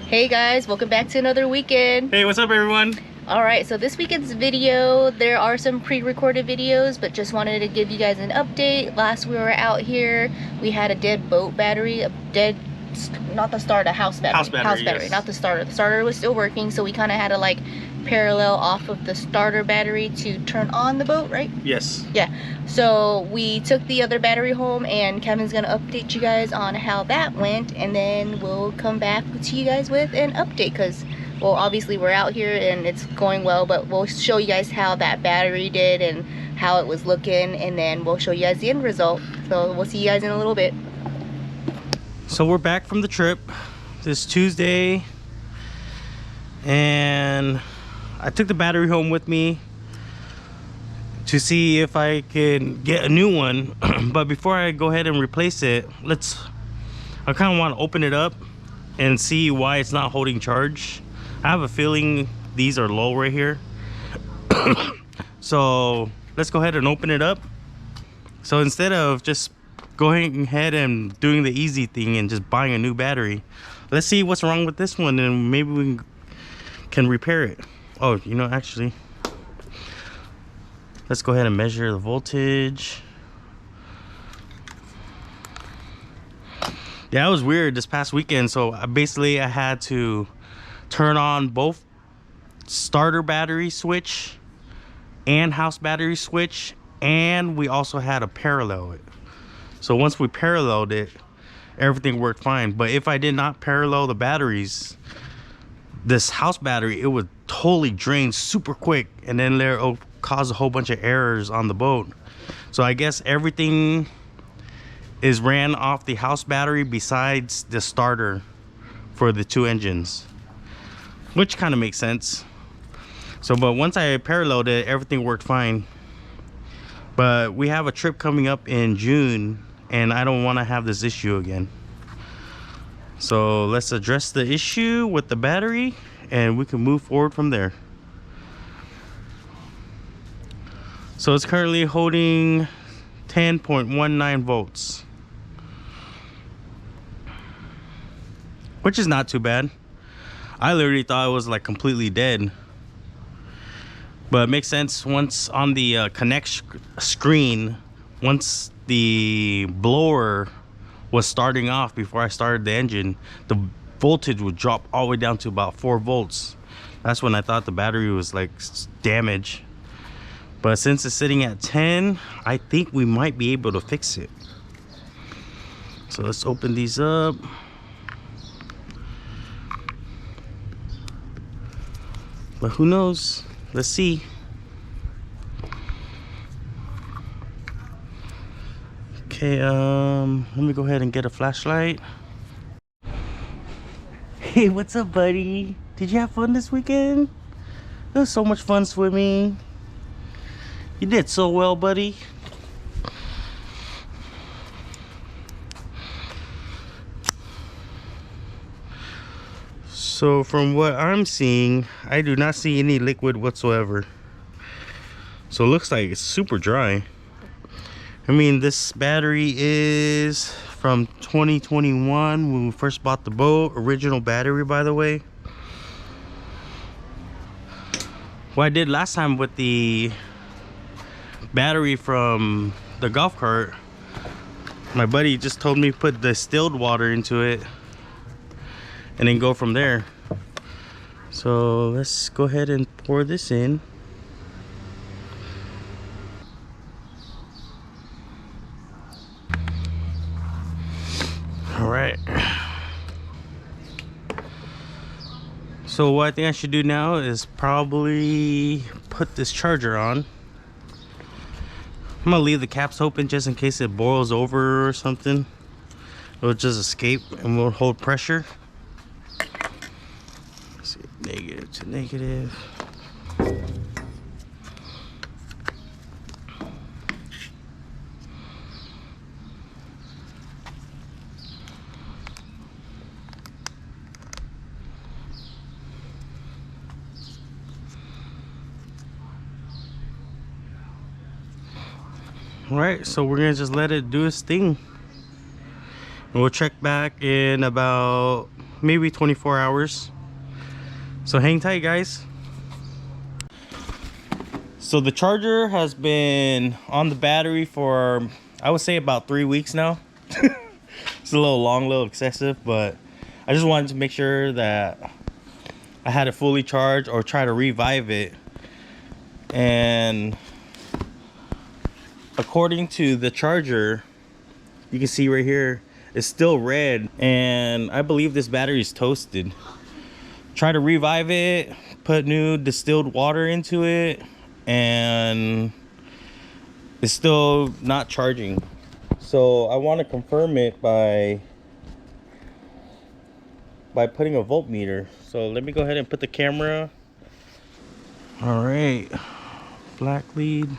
Hey guys, welcome back to another weekend. Hey, what's up everyone? Alright, so this weekend's video, there are some pre-recorded videos, but just wanted to give you guys an update. Last we were out here, we had a dead boat battery, not the starter, house battery. House battery, yes. Not the starter. The starter was still working, so we kind of had to like parallel off of the starter battery to turn on the boat, right? Yes. Yeah. So we took the other battery home, and Kevin's gonna update you guys on how that went, and then we'll come back to you guys with an update, because well, obviously we're out here and it's going well, but we'll show you guys how that battery did and how it was looking, and then we'll show you guys the end result. So we'll see you guys in a little bit. So we're back from the trip this Tuesday, and I took the battery home with me to see if I can get a new one. But before I go ahead and replace it, I kind of want to open it up and see why it's not holding charge. I have a feeling these are low right here. So let's go ahead and open it up. So instead of just going ahead and doing the easy thing and just buying a new battery, let's see what's wrong with this one, and maybe we can repair it. Oh, you know, actually, let's go ahead and measure the voltage. Yeah, it was weird this past weekend. So I had to turn on both starter battery switch and house battery switch, and we also had to parallel it. So once we paralleled it, everything worked fine. But if I did not parallel the batteries, this house battery, it would totally drain super quick, and then it'll cause a whole bunch of errors on the boat. So I guess everything is ran off the house battery besides the starter for the two engines, which kind of makes sense. So but once I paralleled it, everything worked fine. But we have a trip coming up in June, and I don't want to have this issue again. So let's address the issue with the battery, and we can move forward from there. So it's currently holding 10.19 volts, which is not too bad. I literally thought it was like completely dead, but it makes sense. Once on the connect screen, once the blower was starting off, before I started the engine, the voltage would drop all the way down to about 4 volts. That's when I thought the battery was like damaged. But since it's sitting at 10, I think we might be able to fix it. So let's open these up. But who knows? Let's see. Okay, let me go ahead and get a flashlight. Hey, what's up, buddy? Did you have fun this weekend? It was so much fun swimming. You did so well, buddy. So from what I'm seeing, I do not see any liquid whatsoever. So it looks like it's super dry. I mean, this battery is from 2021 when we first bought the boat. Original battery, by the way. What I did last time with the battery from the golf cart, my buddy just told me put distilled water into it and then go from there. So let's go ahead and pour this in. All right. So what I think I should do now is probably put this charger on. I'm gonna leave the caps open just in case it boils over or something. It'll just escape and won't hold pressure. Let's see, negative to negative. All right, so we're gonna just let it do its thing. And we'll check back in about maybe 24 hours. So hang tight, guys. So the charger has been on the battery for, I would say, about 3 weeks now. It's a little long, a little excessive, but I just wanted to make sure that I had it fully charged or try to revive it. And according to the charger, you can see right here, it's still red, and I believe this battery is toasted. Try to revive it, put new distilled water into it, and it's still not charging. So I want to confirm it by putting a voltmeter. So let me go ahead and put the camera. All right, black lead,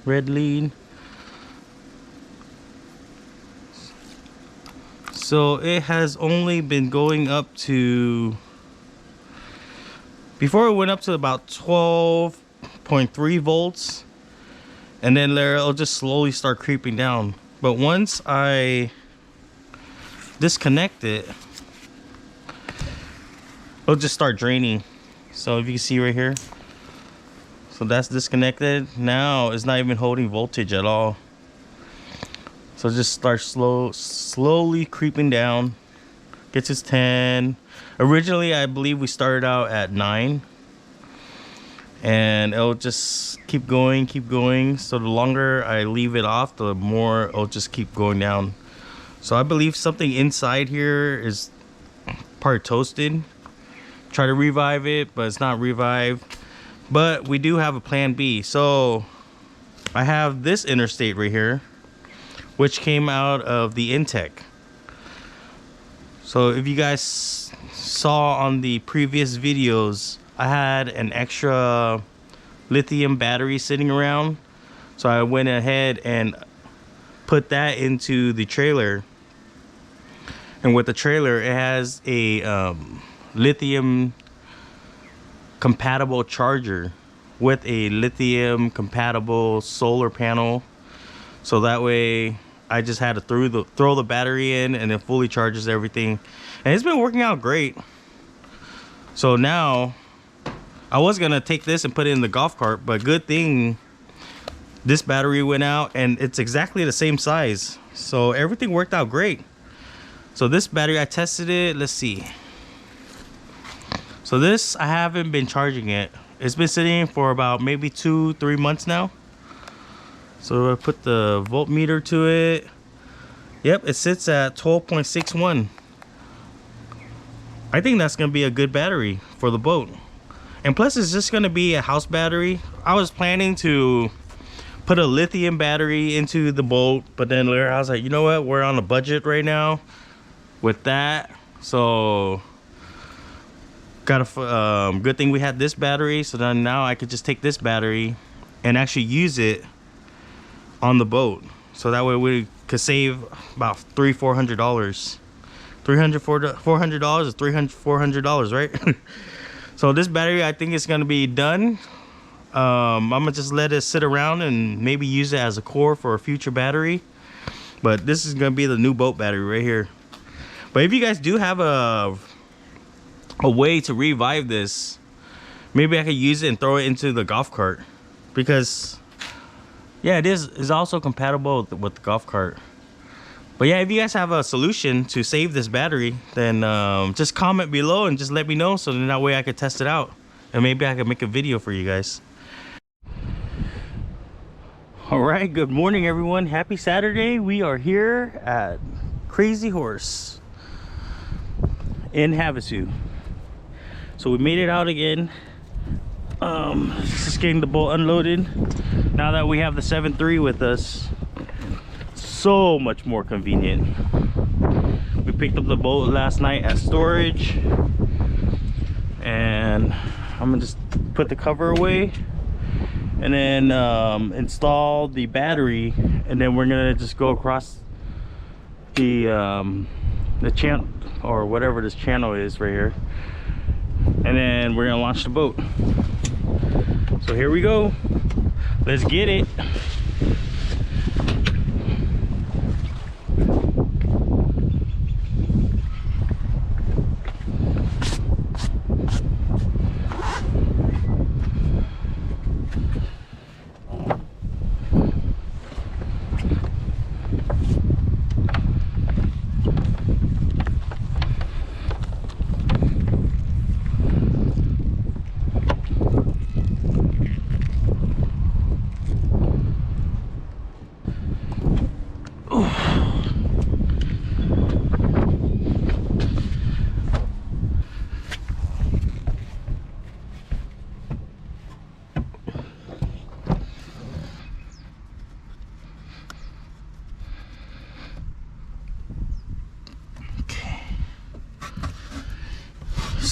red lead. So it has only been going up to, before it went up to about 12.3 volts, and then there it'll just slowly start creeping down. But once I disconnect it, it'll just start draining. So if you can see right here, so that's disconnected. Now it's not even holding voltage at all. So it just starts slowly creeping down. Gets its 10. Originally, I believe we started out at 9. And it'll just keep going, keep going. So the longer I leave it off, the more it'll just keep going down. So I believe something inside here is part toasted. Try to revive it, but it's not revived. But we do have a plan B. So I have this interstate right here, which came out of the Intech. So if you guys saw on the previous videos, I had an extra lithium battery sitting around. So I went ahead and put that into the trailer. And with the trailer, it has a lithium compatible charger with a lithium compatible solar panel. So that way I just had to throw the battery in, and it fully charges everything. And it's been working out great. So now I was gonna take this and put it in the golf cart, but good thing this battery went out, and it's exactly the same size. So everything worked out great. So this battery, I tested it. Let's see. So this, I haven't been charging it. It's been sitting for about maybe 2-3 months now. So I put the voltmeter to it. Yep, it sits at 12.61. I think that's gonna be a good battery for the boat. And plus it's just gonna be a house battery. I was planning to put a lithium battery into the boat, but then later I was like, you know what, we're on a budget right now with that. So got a good thing we had this battery. So then now I could just take this battery and actually use it on the boat. So that way we could save about $400. $400 is $400, right? So this battery, I think it's gonna be done. I'm gonna just let it sit around and maybe use it as a core for a future battery. But this is gonna be the new boat battery right here. But if you guys do have a way to revive this, maybe I could use it and throw it into the golf cart, because yeah, it's also compatible with the golf cart. But yeah, if you guys have a solution to save this battery, then just comment below and just let me know, so then that way I could test it out and maybe I could make a video for you guys. All right, good morning everyone. Happy Saturday. We are here at Crazy Horse in Havasu. So we made it out again. Just getting the boat unloaded. Now that we have the 7.3 with us, so much more convenient. We picked up the boat last night at storage, and I'm gonna just put the cover away and then install the battery, and then we're gonna just go across the channel, or whatever this channel is right here, and then we're gonna launch the boat. So here we go, let's get it.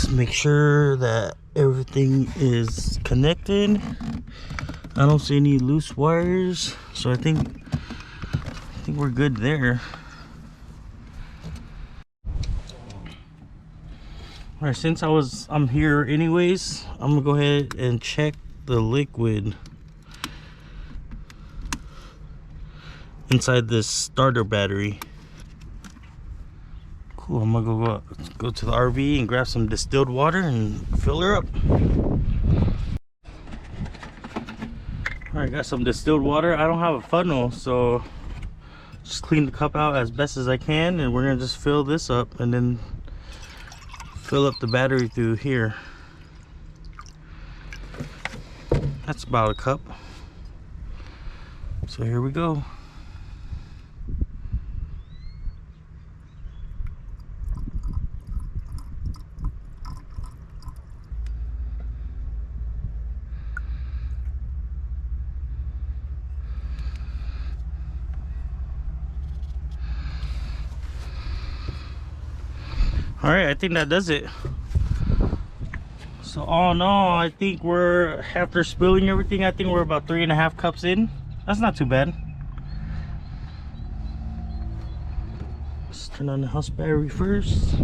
Just make sure that everything is connected. I don't see any loose wires, so I think we're good there. All right, since I'm here anyways, I'm gonna go ahead and check the liquid inside this starter battery. Cool. I'm gonna go to the RV and grab some distilled water and fill her up. All right, got some distilled water. I don't have a funnel, so just clean the cup out as best as I can, and we're gonna just fill this up and then fill up the battery through here. That's about a cup. So here we go. All right, I think that does it. So all in all, I think we're, after spilling everything, I think we're about 3.5 cups in. That's not too bad. Let's turn on the house battery first.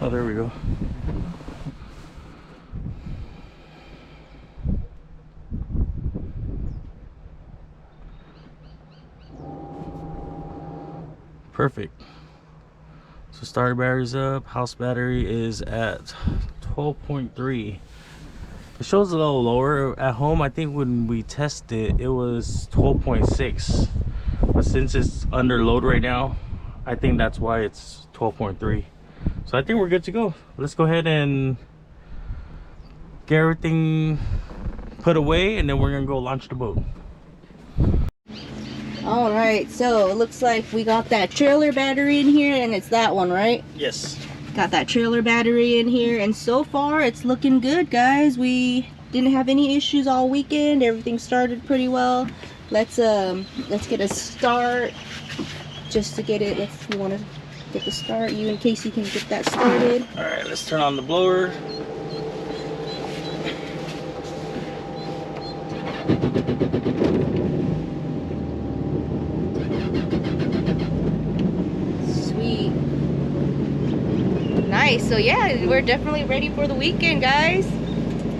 Oh, there we go. Perfect. So starter battery's up. House battery is at 12.3. It shows a little lower at home. I think when we tested it was 12.6, but since it's under load right now, I think that's why it's 12.3. So I think we're good to go. Let's go ahead and get everything put away, and then we're gonna go launch the boat. All right, so it looks like we got that trailer battery in here, and it's that one, right? Yes. Got that trailer battery in here, and so far it's looking good, guys. We didn't have any issues all weekend. Everything started pretty well. Let's get a start just to get it. We want to get the start. You, in case you can get that started. All right, let's turn on the blower. Sweet. Nice. So yeah, we're definitely ready for the weekend, guys.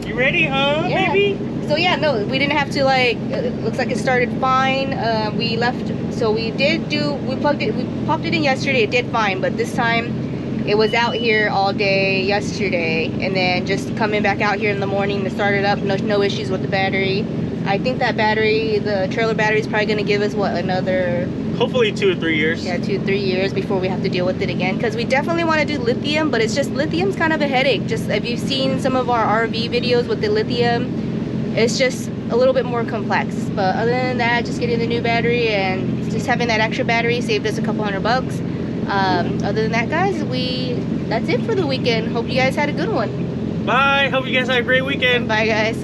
You ready, huh, Yeah. baby? So yeah, no, we didn't have to, like, it looks like it started fine. We left, so we popped it in yesterday. It did fine, but this time it was out here all day yesterday, and then just coming back out here in the morning to start it up. No issues with the battery. I think that battery, the trailer battery, is probably going to give us, what, another, hopefully 2 or 3 years. yeah, 2 or 3 years before we have to deal with it again, because we definitely want to do lithium, but it's just, lithium's kind of a headache. Just, if you've seen some of our RV videos with the lithium, it's just a little bit more complex. But other than that, just getting the new battery and just having that extra battery saved us a couple $100. Other than that, guys, that's it for the weekend. Hope you guys had a good one. Bye. Hope you guys had a great weekend. Bye, guys.